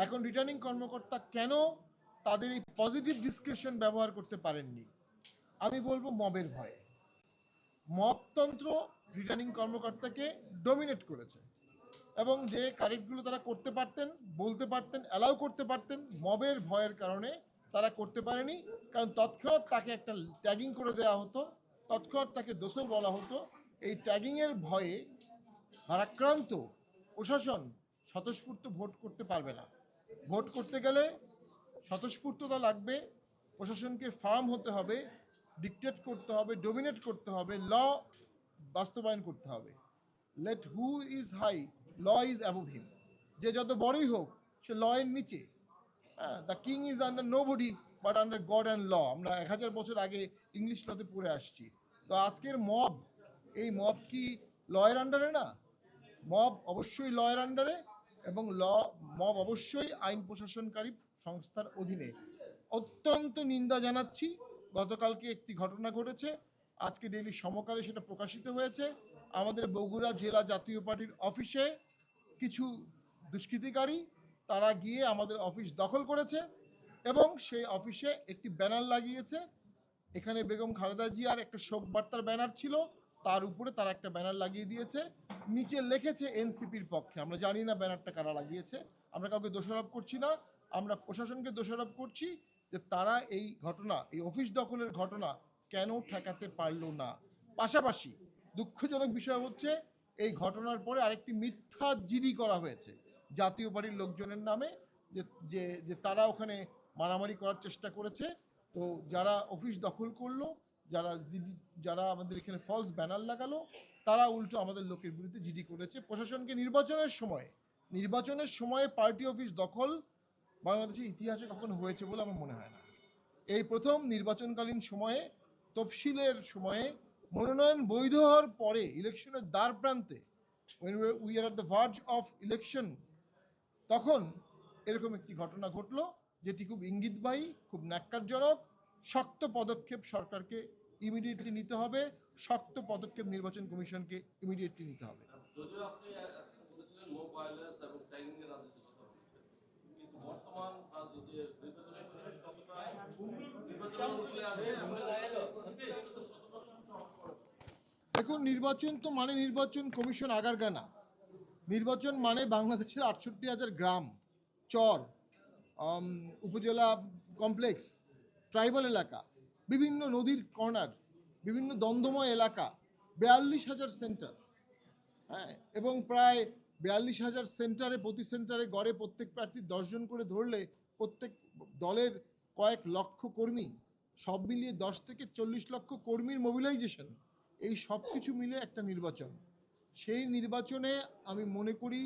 এখন রিটার্নিং কর্মকর্তা কেন তাদের এই পজিটিভ ডিসক্রিপশন ব্যবহার করতে পারেননি? আমি বলবো মবের ভয়ে। মবতন্ত্র রিটার্নিং কর্মকর্তাকে ডমিনেট করেছে এবং যে কারেক্টগুলো তারা করতে পারতেন, বলতে পারতেন, অ্যালাউ করতে পারতেন, মবের ভয়ের কারণে তারা করতে পারেনি। কারণ তৎক্ষণাৎ তাকে একটা ট্যাগিং করে দেওয়া হতো, তৎক্ষণাৎ তাকে দোষর বলা হতো। এই ট্যাগিংয়ের ভয়ে ভারাক্রান্ত প্রশাসন স্বতঃস্ফূর্ত ভোট করতে পারবে না। ভোট করতে গেলে স্বতঃস্ফূর্ততা লাগবে, প্রশাসনকে ফার্ম হতে হবে, ডিকটেট করতে হবে, ডোমিনেট করতে হবে, ল বাস্তবায়ন করতে হবে। Let who is high, law is above him. যে যত বড়ই হোক সে ল এর নিচে। The king is under nobody but under God and law, আমরা 1000 বছর আগে ইংলিশ লতে পড়ে আসছি। তো আজকের মব, এই মব কি লয়ের আন্ডারে না? মব অবশ্যই লয়ের আন্ডারে, এবং মব অবশ্যই আইন প্রশাসনকারী সংস্থার অধীনে। অত্যন্ত নিন্দা জানাচ্ছি। গতকালকে একটি ঘটনা ঘটেছে, আজকে ডেইলি সমকালে সেটা প্রকাশিত হয়েছে। আমাদের বগুড়া জেলা জাতীয় পার্টির অফিসে কিছু দুষ্কৃতিকারী তারা গিয়ে আমাদের অফিস দখল করেছে এবং সেই অফিসে একটি ব্যানার লাগিয়েছে। এখানে বেগম খালেদা জিয়ার একটা শোক বার্তার ব্যানার ছিল, তার উপরে তারা একটা ব্যানার লাগিয়ে দিয়েছে, নিচে লিখেছে এনসিপির পক্ষে। আমরা জানি না ব্যানারটা কারা লাগিয়েছে, আমরা কাউকে দোষারোপ করছি না, আমরা প্রশাসনকে দোষারোপ করছি যে তারা এই ঘটনা, এই অফিস দখলের ঘটনা কেন ঠেকাতে পারল না। পাশাপাশি দুঃখজনক বিষয় হচ্ছে এই ঘটনার পরে আরেকটি মিথ্যা জিডি করা হয়েছে জাতীয় পার্টির লোকজনের নামে, যে যে যে তারা ওখানে মারামারি করার চেষ্টা করেছে। তো যারা অফিস দখল করলো, যারা আমাদের এখানে ফলস ব্যানার লাগালো, তারা উল্টো আমাদের লোকের বিরুদ্ধে জিডি করেছে। প্রশাসনকে নির্বাচনের সময়ে পার্টি অফিস দখল বাংলাদেশের ইতিহাসে কখনো হয়েছে বলে আমার মনে হয় না। এই প্রথম নির্বাচনকালীন সময়ে, তফসিলের সময়ে, মনোনয়ন বৈধ হওয়ার পরে, ইলেকশনের দ্বার প্রান্তে, we are at the verge of election, তখন এরকম একটি ঘটনা ঘটলো যেটি খুব ইঙ্গিতবাহী, খুব ন্যাক্কারজনক। শক্ত পদক্ষেপ সরকারকে ইমিডিয়েটলি নিতে হবে, শক্ত পদক্ষেপ নির্বাচন কমিশনকে ইমিডিয়েটলি নিতে হবে। যদিও আপনি বলেছিলেন নো ভায়োলেন্স এবং ট্যাগিং এর রাজনীতির কথা বলছেন, কিন্তু বর্তমান নির্বাচনের পরিবেশ কতটা নির্বাচনের অনুকূলে আছে? দেখুন, নির্বাচন তো মানে নির্বাচন কমিশন আগারগা না। নির্বাচন মানে বাংলাদেশের 68,000 গ্রাম, চর, উপজেলা কমপ্লেক্স, ট্রাইবাল এলাকা, বিভিন্ন নদীর কর্নার, বিভিন্ন দ্বন্দ্বময় এলাকা, 42,000 সেন্টার। হ্যাঁ, এবং প্রায় 42,000 সেন্টারে, প্রতি সেন্টারে গড়ে প্রত্যেক প্রার্থী 10 জন করে ধরলে প্রত্যেক দলের কয়েক লক্ষ কর্মী, সব মিলিয়ে 10 থেকে 40 লক্ষ কর্মীর মোবিলাইজেশন, এই সব কিছু মিলে একটা নির্বাচন। সেই নির্বাচনে আমি মনে করি